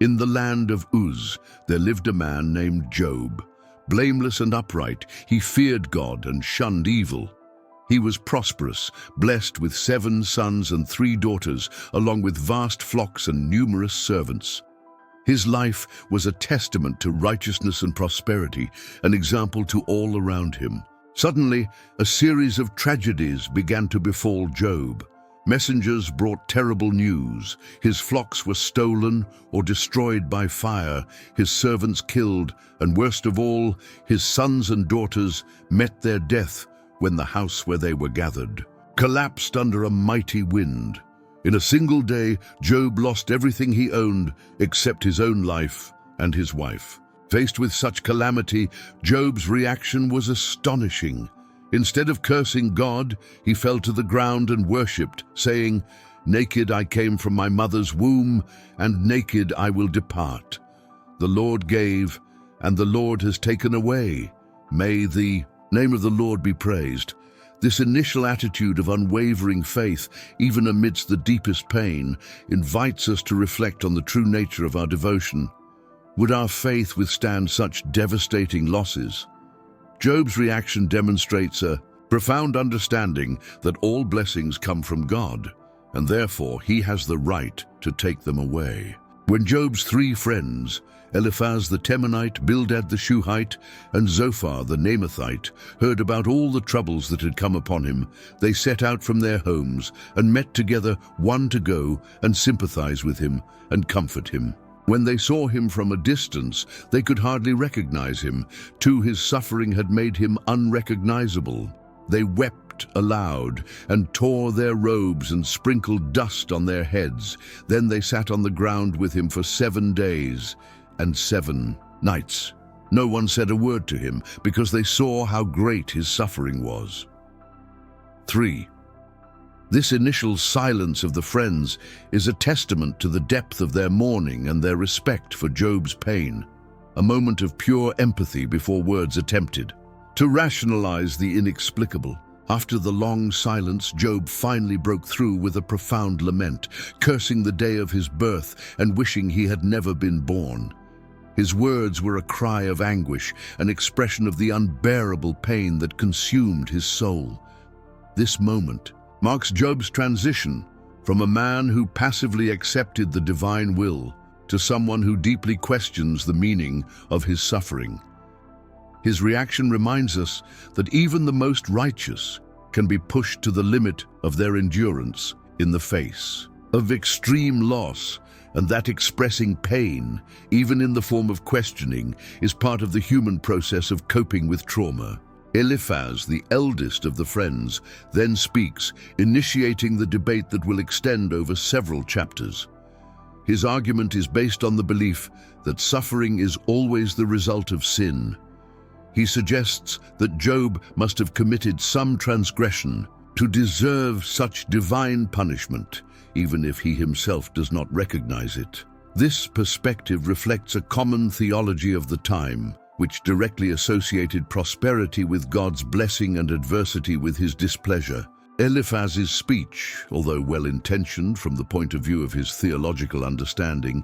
In the land of Uz, there lived a man named Job. Blameless and upright, he feared God and shunned evil. He was prosperous, blessed with 7 sons and 3 daughters, along with vast flocks and numerous servants. His life was a testament to righteousness and prosperity, an example to all around him. Suddenly, a series of tragedies began to befall Job. Messengers brought terrible news. His flocks were stolen or destroyed by fire, his servants killed, and worst of all, his sons and daughters met their death when the house where they were gathered collapsed under a mighty wind. In a single day, Job lost everything he owned except his own life and his wife. Faced with such calamity, Job's reaction was astonishing. Instead of cursing God, he fell to the ground and worshipped, saying, "Naked I came from my mother's womb, and naked I will depart. The Lord gave, and the Lord has taken away. May the name of the Lord be praised." This initial attitude of unwavering faith, even amidst the deepest pain, invites us to reflect on the true nature of our devotion. Would our faith withstand such devastating losses? Job's reaction demonstrates a profound understanding that all blessings come from God, and therefore he has the right to take them away. When Job's 3 friends, Eliphaz the Temanite, Bildad the Shuhite, and Zophar the Naamathite, heard about all the troubles that had come upon him, they set out from their homes and met together, one to go and sympathize with him and comfort him. When they saw him from a distance, they could hardly recognize him. Too, his suffering had made him unrecognizable. They wept aloud and tore their robes and sprinkled dust on their heads. Then they sat on the ground with him for 7 days and 7 nights. No one said a word to him because they saw how great his suffering was. 3. This initial silence of the friends is a testament to the depth of their mourning and their respect for Job's pain, a moment of pure empathy before words attempted to rationalize the inexplicable. After the long silence, Job finally broke through with a profound lament, cursing the day of his birth and wishing he had never been born. His words were a cry of anguish, an expression of the unbearable pain that consumed his soul. This moment marks Job's transition from a man who passively accepted the divine will to someone who deeply questions the meaning of his suffering. His reaction reminds us that even the most righteous can be pushed to the limit of their endurance in the face of extreme loss, and that expressing pain, even in the form of questioning, is part of the human process of coping with trauma. Eliphaz, the eldest of the friends, then speaks, initiating the debate that will extend over several chapters. His argument is based on the belief that suffering is always the result of sin. He suggests that Job must have committed some transgression to deserve such divine punishment, even if he himself does not recognize it. This perspective reflects a common theology of the time, which directly associated prosperity with God's blessing and adversity with his displeasure. Eliphaz's speech, although well-intentioned from the point of view of his theological understanding,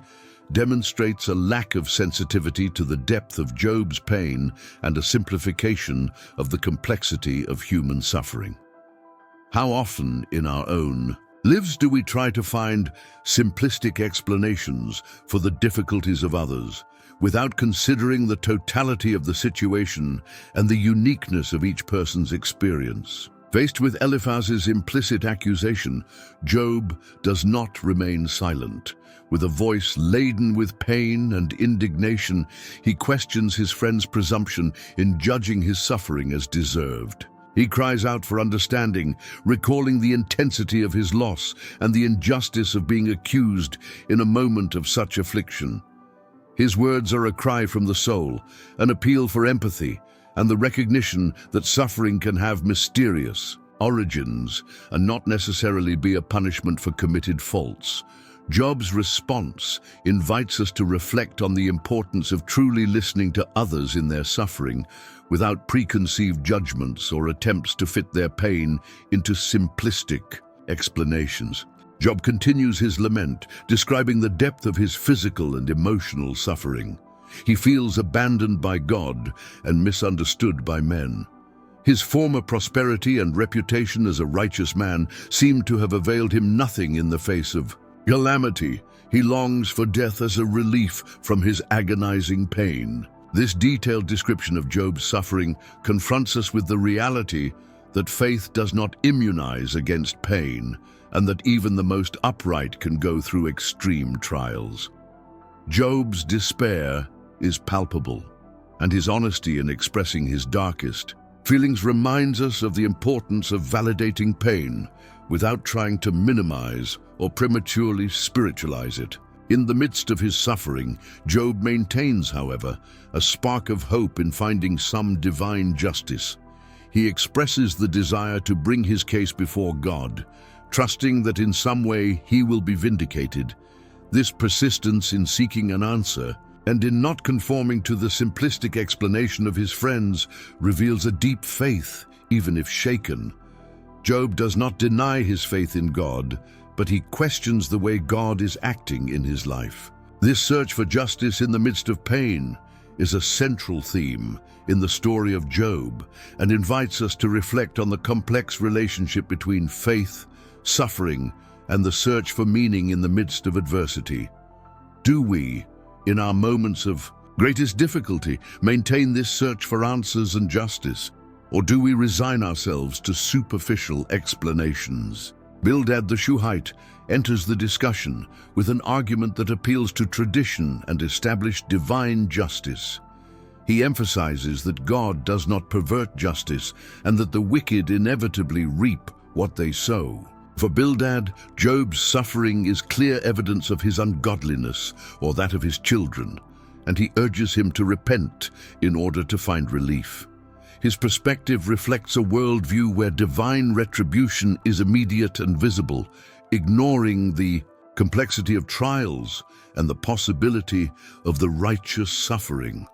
demonstrates a lack of sensitivity to the depth of Job's pain and a simplification of the complexity of human suffering. How often in our own lives do we try to find simplistic explanations for the difficulties of others, without considering the totality of the situation and the uniqueness of each person's experience? Faced with Eliphaz's implicit accusation, Job does not remain silent. With a voice laden with pain and indignation, he questions his friend's presumption in judging his suffering as deserved. He cries out for understanding, recalling the intensity of his loss and the injustice of being accused in a moment of such affliction. His words are a cry from the soul, an appeal for empathy, and the recognition that suffering can have mysterious origins and not necessarily be a punishment for committed faults. Job's response invites us to reflect on the importance of truly listening to others in their suffering, without preconceived judgments or attempts to fit their pain into simplistic explanations. Job continues his lament, describing the depth of his physical and emotional suffering. He feels abandoned by God and misunderstood by men. His former prosperity and reputation as a righteous man seem to have availed him nothing in the face of calamity. He longs for death as a relief from his agonizing pain. This detailed description of Job's suffering confronts us with the reality that faith does not immunize against pain, and that even the most upright can go through extreme trials. Job's despair is palpable, and his honesty in expressing his darkest feelings reminds us of the importance of validating pain without trying to minimize or prematurely spiritualize it. In the midst of his suffering, Job maintains, however, a spark of hope in finding some divine justice. He expresses the desire to bring his case before God, trusting that in some way he will be vindicated. This persistence in seeking an answer and in not conforming to the simplistic explanation of his friends reveals a deep faith, even if shaken. Job does not deny his faith in God, but he questions the way God is acting in his life. This search for justice in the midst of pain is a central theme in the story of Job and invites us to reflect on the complex relationship between faith, suffering, and the search for meaning in the midst of adversity. Do we, in our moments of greatest difficulty, maintain this search for answers and justice, or do we resign ourselves to superficial explanations? Bildad the Shuhite enters the discussion with an argument that appeals to tradition and established divine justice. He emphasizes that God does not pervert justice and that the wicked inevitably reap what they sow. For Bildad, Job's suffering is clear evidence of his ungodliness or that of his children, and he urges him to repent in order to find relief. His perspective reflects a worldview where divine retribution is immediate and visible, ignoring the complexity of trials and the possibility of the righteous suffering.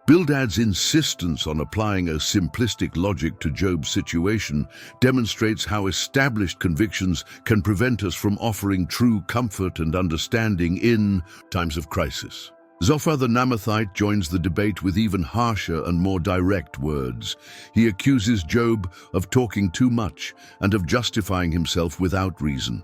Bildad's insistence on applying a simplistic logic to Job's situation demonstrates how established convictions can prevent us from offering true comfort and understanding in times of crisis. Zophar the Naamathite joins the debate with even harsher and more direct words. He accuses Job of talking too much and of justifying himself without reason.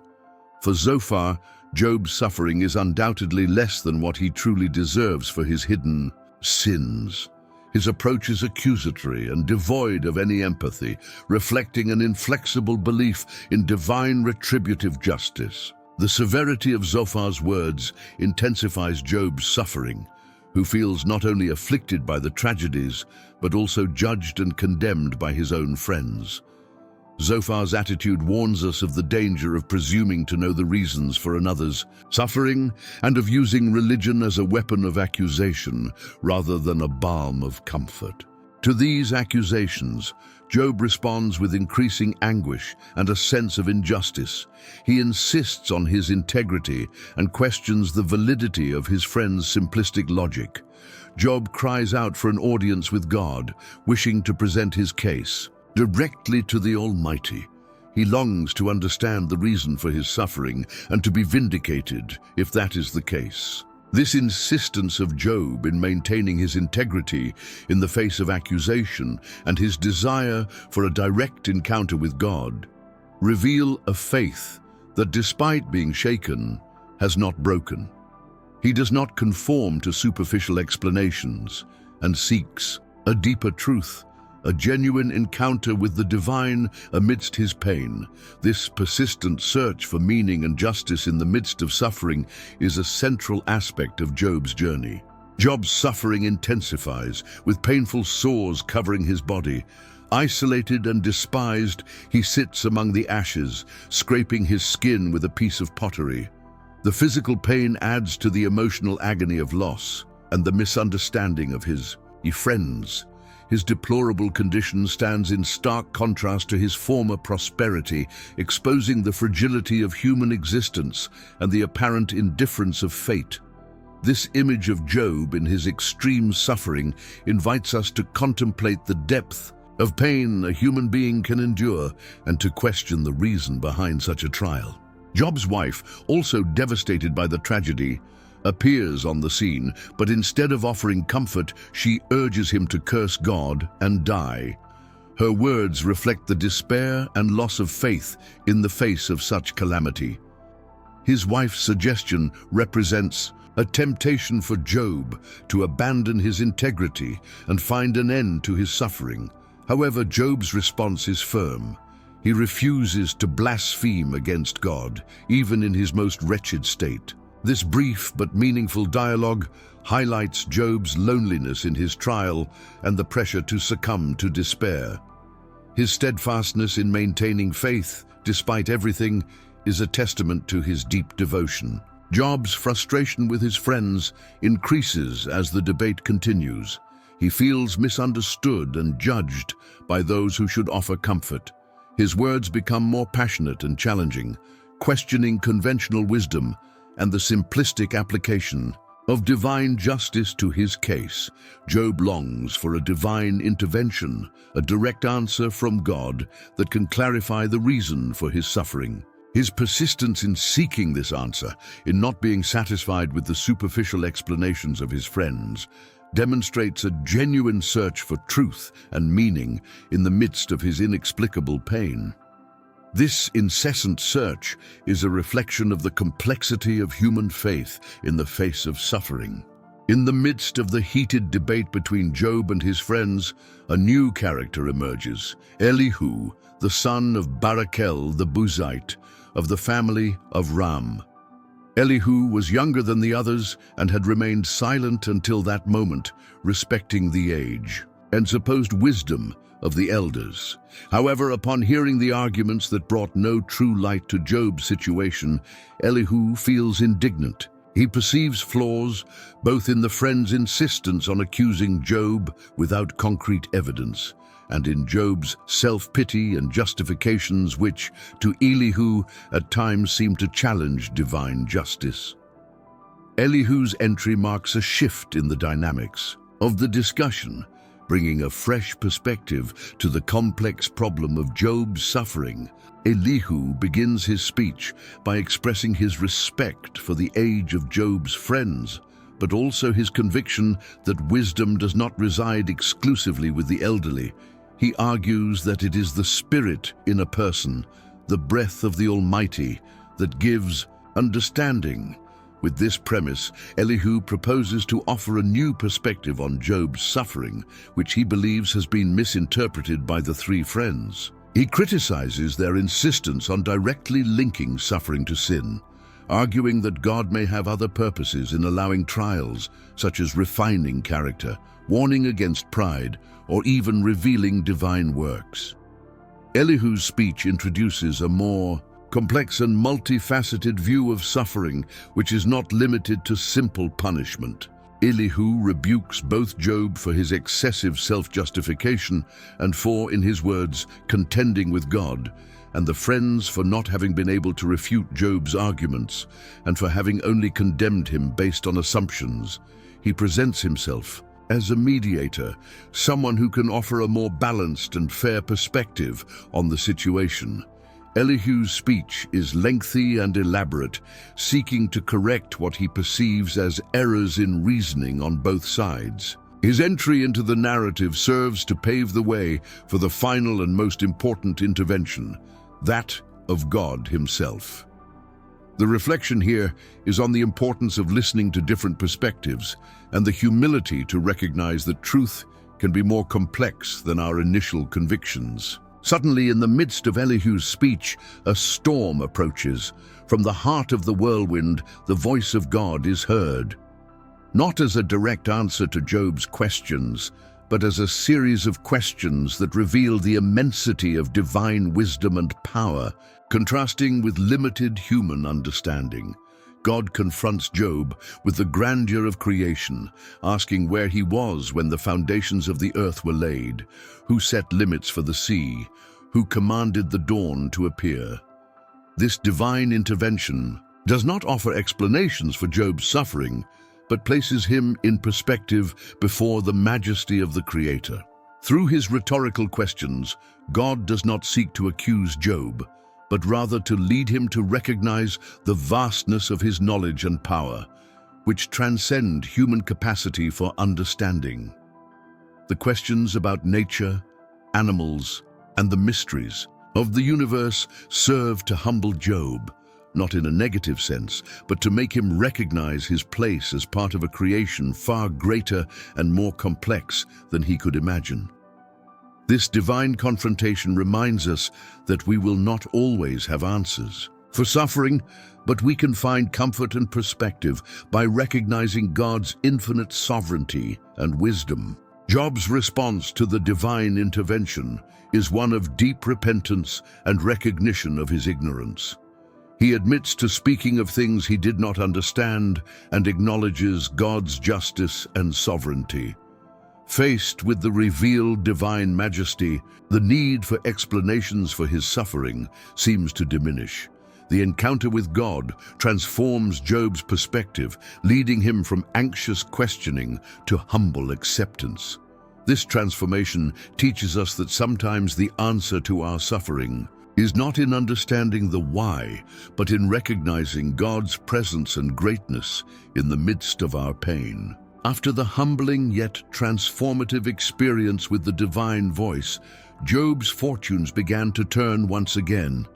For Zophar, Job's suffering is undoubtedly less than what he truly deserves for his hidden sins. His approach is accusatory and devoid of any empathy, reflecting an inflexible belief in divine retributive justice. The severity of Zophar's words intensifies Job's suffering, who feels not only afflicted by the tragedies, but also judged and condemned by his own friends. Zophar's attitude warns us of the danger of presuming to know the reasons for another's suffering and of using religion as a weapon of accusation rather than a balm of comfort. To these accusations, Job responds with increasing anguish and a sense of injustice. He insists on his integrity and questions the validity of his friend's simplistic logic. Job cries out for an audience with God, wishing to present his case directly to the Almighty. He longs to understand the reason for his suffering and to be vindicated if that is the case. This insistence of Job in maintaining his integrity in the face of accusation and his desire for a direct encounter with God reveal a faith that, despite being shaken, has not broken. He does not conform to superficial explanations and seeks a deeper truth, a genuine encounter with the divine amidst his pain. This persistent search for meaning and justice in the midst of suffering is a central aspect of Job's journey. Job's suffering intensifies, with painful sores covering his body. Isolated and despised, he sits among the ashes, scraping his skin with a piece of pottery. The physical pain adds to the emotional agony of loss and the misunderstanding of his friends. His deplorable condition stands in stark contrast to his former prosperity, exposing the fragility of human existence and the apparent indifference of fate. This image of Job in his extreme suffering invites us to contemplate the depth of pain a human being can endure and to question the reason behind such a trial. Job's wife, also devastated by the tragedy, appears on the scene, but instead of offering comfort, she urges him to curse God and die. Her words reflect the despair and loss of faith in the face of such calamity. His wife's suggestion represents a temptation for Job to abandon his integrity and find an end to his suffering. However, Job's response is firm. He refuses to blaspheme against God, even in his most wretched state. This brief but meaningful dialogue highlights Job's loneliness in his trial and the pressure to succumb to despair. His steadfastness in maintaining faith, despite everything, is a testament to his deep devotion. Job's frustration with his friends increases as the debate continues. He feels misunderstood and judged by those who should offer comfort. His words become more passionate and challenging, questioning conventional wisdom and the simplistic application of divine justice to his case. Job longs for a divine intervention, a direct answer from God that can clarify the reason for his suffering. His persistence in seeking this answer, in not being satisfied with the superficial explanations of his friends, demonstrates a genuine search for truth and meaning in the midst of his inexplicable pain. This incessant search is a reflection of the complexity of human faith in the face of suffering. In the midst of the heated debate between Job and his friends, a new character emerges, Elihu, the son of Barachel the Buzite, of the family of Ram. Elihu was younger than the others and had remained silent until that moment, respecting the age and supposed wisdom of the elders. However, upon hearing the arguments that brought no true light to Job's situation, Elihu feels indignant. He perceives flaws both in the friends' insistence on accusing Job without concrete evidence, and in Job's self-pity and justifications which, to Elihu, at times seem to challenge divine justice. Elihu's entry marks a shift in the dynamics of the discussion, bringing a fresh perspective to the complex problem of Job's suffering. Elihu begins his speech by expressing his respect for the age of Job's friends, but also his conviction that wisdom does not reside exclusively with the elderly. He argues that it is the spirit in a person, the breath of the Almighty, that gives understanding. With this premise, Elihu proposes to offer a new perspective on Job's suffering, which he believes has been misinterpreted by the three friends. He criticizes their insistence on directly linking suffering to sin, arguing that God may have other purposes in allowing trials, such as refining character, warning against pride, or even revealing divine works. Elihu's speech introduces a more complex and multifaceted view of suffering, which is not limited to simple punishment. Elihu rebukes both Job for his excessive self-justification and for, in his words, contending with God, and the friends for not having been able to refute Job's arguments and for having only condemned him based on assumptions. He presents himself as a mediator, someone who can offer a more balanced and fair perspective on the situation. Elihu's speech is lengthy and elaborate, seeking to correct what he perceives as errors in reasoning on both sides. His entry into the narrative serves to pave the way for the final and most important intervention, that of God himself. The reflection here is on the importance of listening to different perspectives and the humility to recognize that truth can be more complex than our initial convictions. Suddenly, in the midst of Elihu's speech, a storm approaches. From the heart of the whirlwind, the voice of God is heard. Not as a direct answer to Job's questions, but as a series of questions that reveal the immensity of divine wisdom and power, contrasting with limited human understanding. God confronts Job with the grandeur of creation, asking where he was when the foundations of the earth were laid, who set limits for the sea, who commanded the dawn to appear. This divine intervention does not offer explanations for Job's suffering, but places him in perspective before the majesty of the Creator. Through his rhetorical questions, God does not seek to accuse Job, but rather to lead him to recognize the vastness of his knowledge and power, which transcend human capacity for understanding. The questions about nature, animals, and the mysteries of the universe serve to humble Job, not in a negative sense, but to make him recognize his place as part of a creation far greater and more complex than he could imagine. This divine confrontation reminds us that we will not always have answers for suffering, but we can find comfort and perspective by recognizing God's infinite sovereignty and wisdom. Job's response to the divine intervention is one of deep repentance and recognition of his ignorance. He admits to speaking of things he did not understand and acknowledges God's justice and sovereignty. Faced with the revealed divine majesty, the need for explanations for his suffering seems to diminish. The encounter with God transforms Job's perspective, leading him from anxious questioning to humble acceptance. This transformation teaches us that sometimes the answer to our suffering is not in understanding the why, but in recognizing God's presence and greatness in the midst of our pain. After the humbling yet transformative experience with the divine voice, Job's fortunes began to turn once again.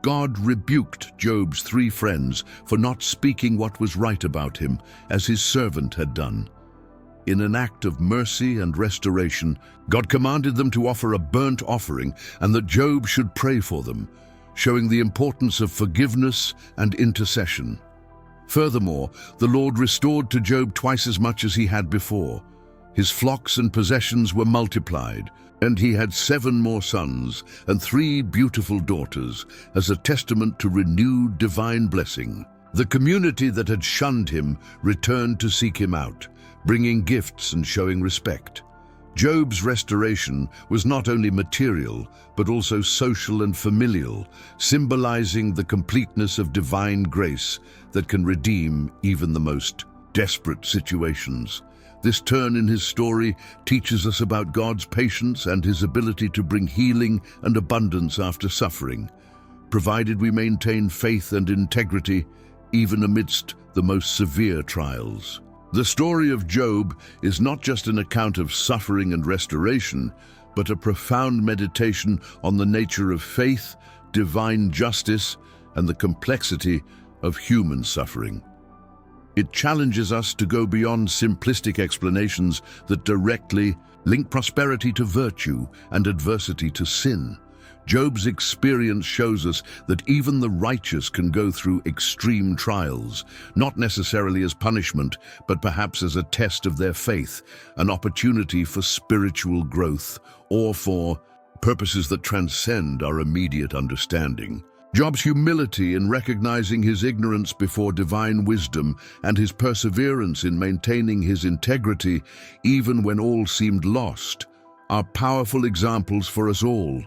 God rebuked Job's 3 friends for not speaking what was right about him, as his servant had done. In an act of mercy and restoration, God commanded them to offer a burnt offering and that Job should pray for them, showing the importance of forgiveness and intercession. Furthermore, the Lord restored to Job twice as much as he had before. His flocks and possessions were multiplied, and he had 7 more sons and 3 beautiful daughters, as a testament to renewed divine blessing. The community that had shunned him returned to seek him out, bringing gifts and showing respect. Job's restoration was not only material, but also social and familial, symbolizing the completeness of divine grace that can redeem even the most desperate situations. This turn in his story teaches us about God's patience and his ability to bring healing and abundance after suffering, provided we maintain faith and integrity even amidst the most severe trials. The story of Job is not just an account of suffering and restoration, but a profound meditation on the nature of faith, divine justice, and the complexity of human suffering. It challenges us to go beyond simplistic explanations that directly link prosperity to virtue and adversity to sin. Job's experience shows us that even the righteous can go through extreme trials, not necessarily as punishment, but perhaps as a test of their faith, an opportunity for spiritual growth, or for purposes that transcend our immediate understanding. Job's humility in recognizing his ignorance before divine wisdom and his perseverance in maintaining his integrity even when all seemed lost are powerful examples for us all.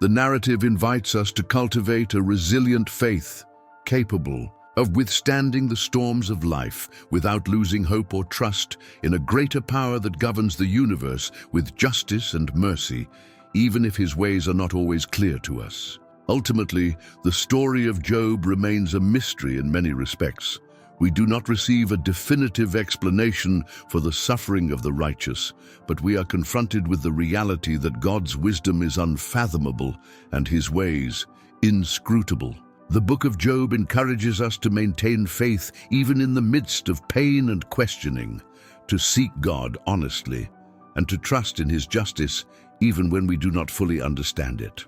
The narrative invites us to cultivate a resilient faith, capable of withstanding the storms of life without losing hope or trust in a greater power that governs the universe with justice and mercy, even if his ways are not always clear to us. Ultimately, the story of Job remains a mystery in many respects. We do not receive a definitive explanation for the suffering of the righteous, but we are confronted with the reality that God's wisdom is unfathomable and his ways inscrutable. The book of Job encourages us to maintain faith even in the midst of pain and questioning, to seek God honestly, and to trust in his justice even when we do not fully understand it.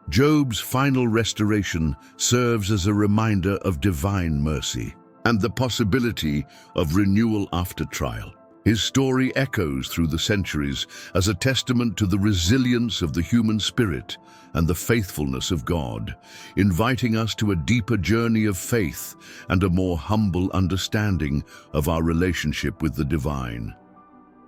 Job's final restoration serves as a reminder of divine mercy and the possibility of renewal after trial. His story echoes through the centuries as a testament to the resilience of the human spirit and the faithfulness of God, inviting us to a deeper journey of faith and a more humble understanding of our relationship with the divine.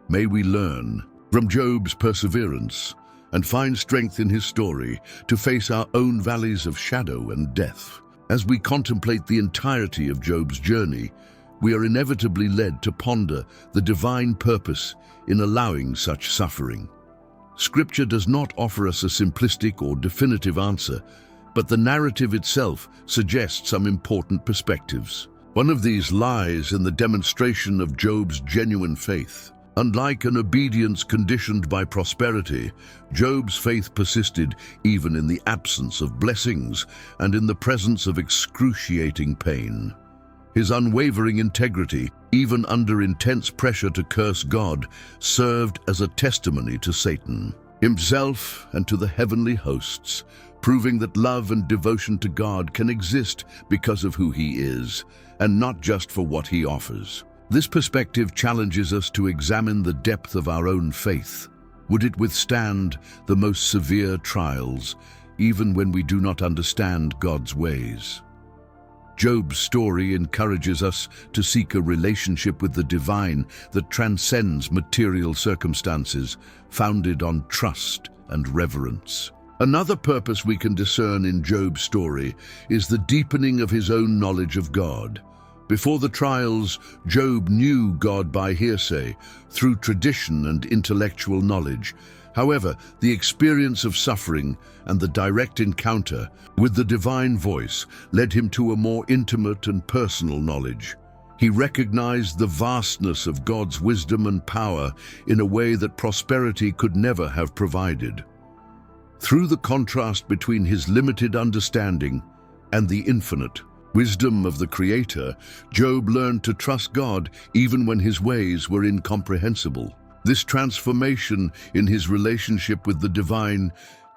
May we learn from Job's perseverance and find strength in his story to face our own valleys of shadow and death. As we contemplate the entirety of Job's journey, we are inevitably led to ponder the divine purpose in allowing such suffering. Scripture does not offer us a simplistic or definitive answer, but the narrative itself suggests some important perspectives. One of these lies in the demonstration of Job's genuine faith. Unlike an obedience conditioned by prosperity, Job's faith persisted even in the absence of blessings and in the presence of excruciating pain. His unwavering integrity, even under intense pressure to curse God, served as a testimony to Satan himself and to the heavenly hosts, proving that love and devotion to God can exist because of who He is, and not just for what He offers. This perspective challenges us to examine the depth of our own faith. Would it withstand the most severe trials, even when we do not understand God's ways? Job's story encourages us to seek a relationship with the divine that transcends material circumstances, founded on trust and reverence. Another purpose we can discern in Job's story is the deepening of his own knowledge of God. Before the trials, Job knew God by hearsay, through tradition and intellectual knowledge. However, the experience of suffering and the direct encounter with the divine voice led him to a more intimate and personal knowledge. He recognized the vastness of God's wisdom and power in a way that prosperity could never have provided. Through the contrast between his limited understanding and the infinite wisdom of the Creator, Job learned to trust God even when his ways were incomprehensible. This transformation in his relationship with the divine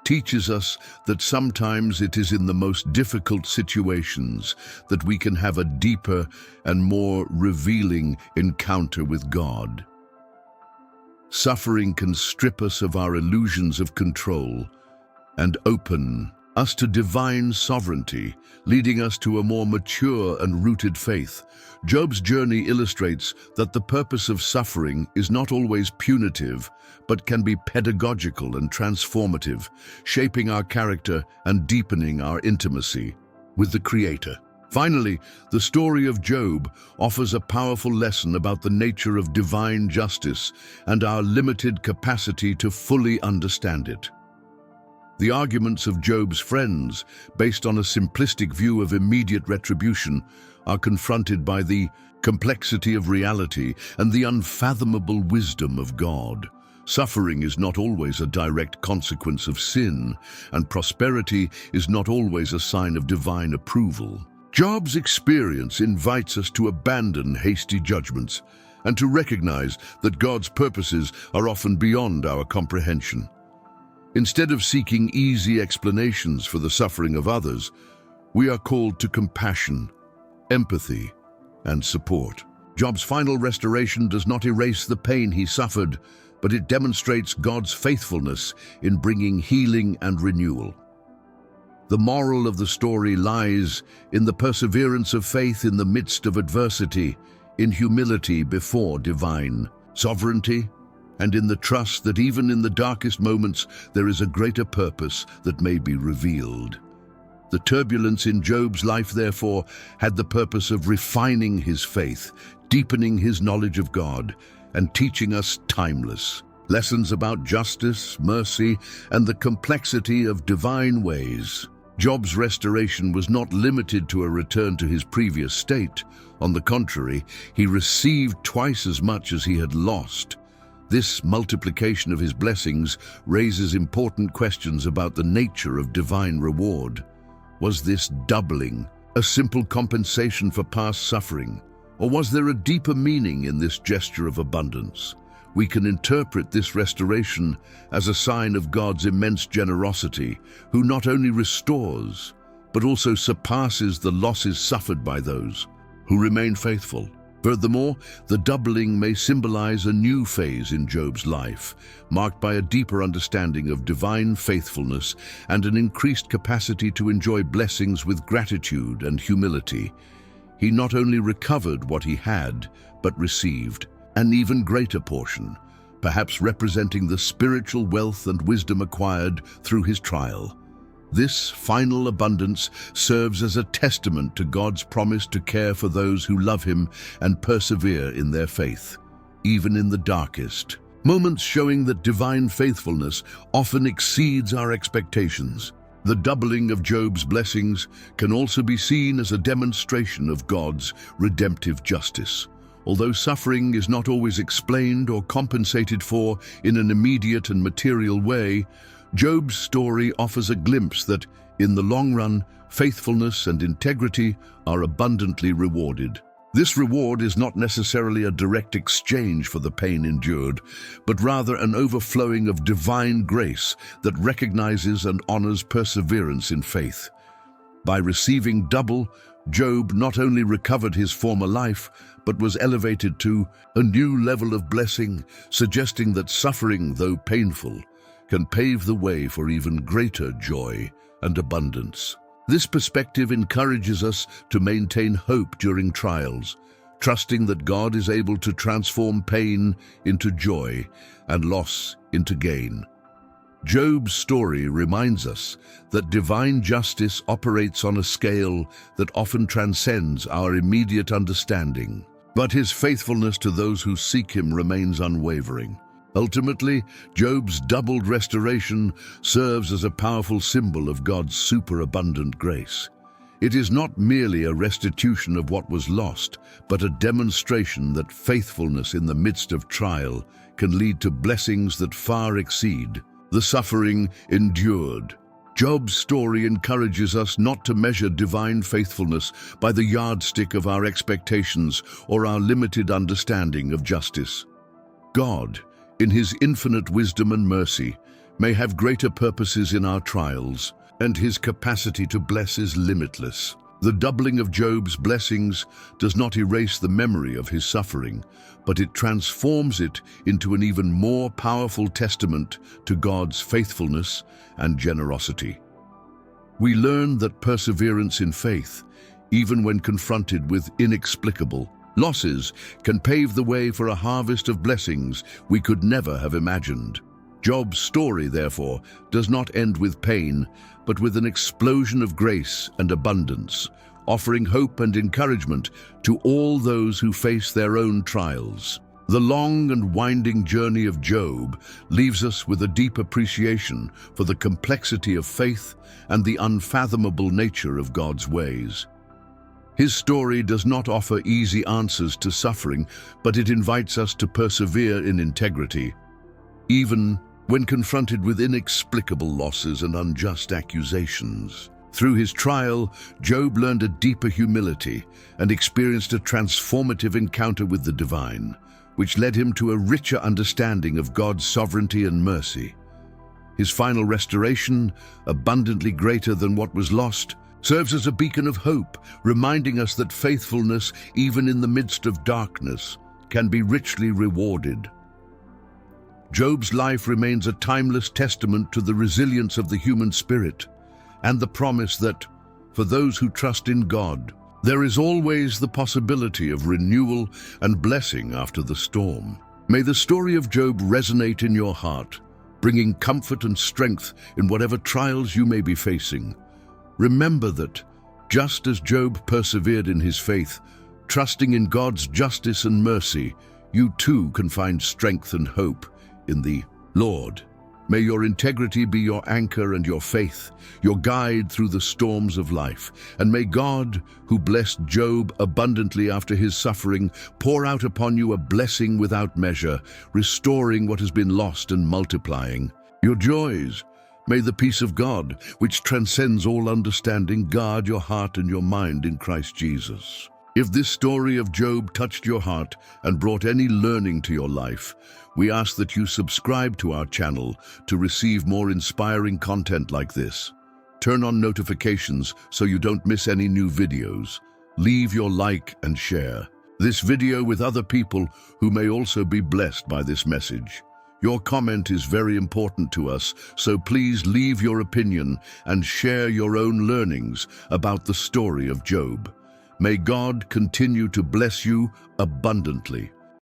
teaches us that sometimes it is in the most difficult situations that we can have a deeper and more revealing encounter with God. Suffering can strip us of our illusions of control and open us to divine sovereignty, leading us to a more mature and rooted faith. Job's journey illustrates that the purpose of suffering is not always punitive, but can be pedagogical and transformative, shaping our character and deepening our intimacy with the Creator. Finally, the story of Job offers a powerful lesson about the nature of divine justice and our limited capacity to fully understand it. The arguments of Job's friends, based on a simplistic view of immediate retribution, are confronted by the complexity of reality and the unfathomable wisdom of God. Suffering is not always a direct consequence of sin, and prosperity is not always a sign of divine approval. Job's experience invites us to abandon hasty judgments and to recognize that God's purposes are often beyond our comprehension. Instead of seeking easy explanations for the suffering of others, we are called to compassion, empathy, and support. Job's final restoration does not erase the pain he suffered, but it demonstrates God's faithfulness in bringing healing and renewal. The moral of the story lies in the perseverance of faith in the midst of adversity, in humility before divine sovereignty, and in the trust that even in the darkest moments there is a greater purpose that may be revealed. The turbulence in Job's life, therefore, had the purpose of refining his faith, deepening his knowledge of God, and teaching us timeless lessons about justice, mercy, and the complexity of divine ways. Job's restoration was not limited to a return to his previous state. On the contrary, he received twice as much as he had lost. This multiplication of his blessings raises important questions about the nature of divine reward. Was this doubling a simple compensation for past suffering, or was there a deeper meaning in this gesture of abundance? We can interpret this restoration as a sign of God's immense generosity, who not only restores, but also surpasses the losses suffered by those who remain faithful. Furthermore, the doubling may symbolize a new phase in Job's life, marked by a deeper understanding of divine faithfulness and an increased capacity to enjoy blessings with gratitude and humility. He not only recovered what he had, but received an even greater portion, perhaps representing the spiritual wealth and wisdom acquired through his trial. This final abundance serves as a testament to God's promise to care for those who love Him and persevere in their faith, even in the darkest moments, showing that divine faithfulness often exceeds our expectations. The doubling of Job's blessings can also be seen as a demonstration of God's redemptive justice. Although suffering is not always explained or compensated for in an immediate and material way, Job's story offers a glimpse that, in the long run, faithfulness and integrity are abundantly rewarded. This reward is not necessarily a direct exchange for the pain endured, but rather an overflowing of divine grace that recognizes and honors perseverance in faith. By receiving double, Job not only recovered his former life, but was elevated to a new level of blessing, suggesting that suffering, though painful, can pave the way for even greater joy and abundance. This perspective encourages us to maintain hope during trials, trusting that God is able to transform pain into joy and loss into gain. Job's story reminds us that divine justice operates on a scale that often transcends our immediate understanding, but his faithfulness to those who seek him remains unwavering. Ultimately, Job's doubled restoration serves as a powerful symbol of God's superabundant grace. It is not merely a restitution of what was lost, but a demonstration that faithfulness in the midst of trial can lead to blessings that far exceed the suffering endured. Job's story encourages us not to measure divine faithfulness by the yardstick of our expectations or our limited understanding of justice. God, in his infinite wisdom and mercy, may have greater purposes in our trials, and his capacity to bless is limitless. The doubling of Job's blessings does not erase the memory of his suffering, but it transforms it into an even more powerful testament to God's faithfulness and generosity. We learn that perseverance in faith, even when confronted with inexplicable losses, can pave the way for a harvest of blessings we could never have imagined. Job's story, therefore, does not end with pain, but with an explosion of grace and abundance, offering hope and encouragement to all those who face their own trials. The long and winding journey of Job leaves us with a deep appreciation for the complexity of faith and the unfathomable nature of God's ways. His story does not offer easy answers to suffering, but it invites us to persevere in integrity, even when confronted with inexplicable losses and unjust accusations. Through his trial, Job learned a deeper humility and experienced a transformative encounter with the divine, which led him to a richer understanding of God's sovereignty and mercy. His final restoration, abundantly greater than what was lost, serves as a beacon of hope, reminding us that faithfulness, even in the midst of darkness, can be richly rewarded. Job's life remains a timeless testament to the resilience of the human spirit and the promise that, for those who trust in God, there is always the possibility of renewal and blessing after the storm. May the story of Job resonate in your heart, bringing comfort and strength in whatever trials you may be facing. Remember that, just as Job persevered in his faith, trusting in God's justice and mercy, you too can find strength and hope in the Lord. May your integrity be your anchor and your faith, your guide through the storms of life. And may God, who blessed Job abundantly after his suffering, pour out upon you a blessing without measure, restoring what has been lost and multiplying your joys. May the peace of God, which transcends all understanding, guard your heart and your mind in Christ Jesus. If this story of Job touched your heart and brought any learning to your life, we ask that you subscribe to our channel to receive more inspiring content like this. Turn on notifications so you don't miss any new videos. Leave your like and share this video with other people who may also be blessed by this message. Your comment is very important to us, so please leave your opinion and share your own learnings about the story of Job. May God continue to bless you abundantly.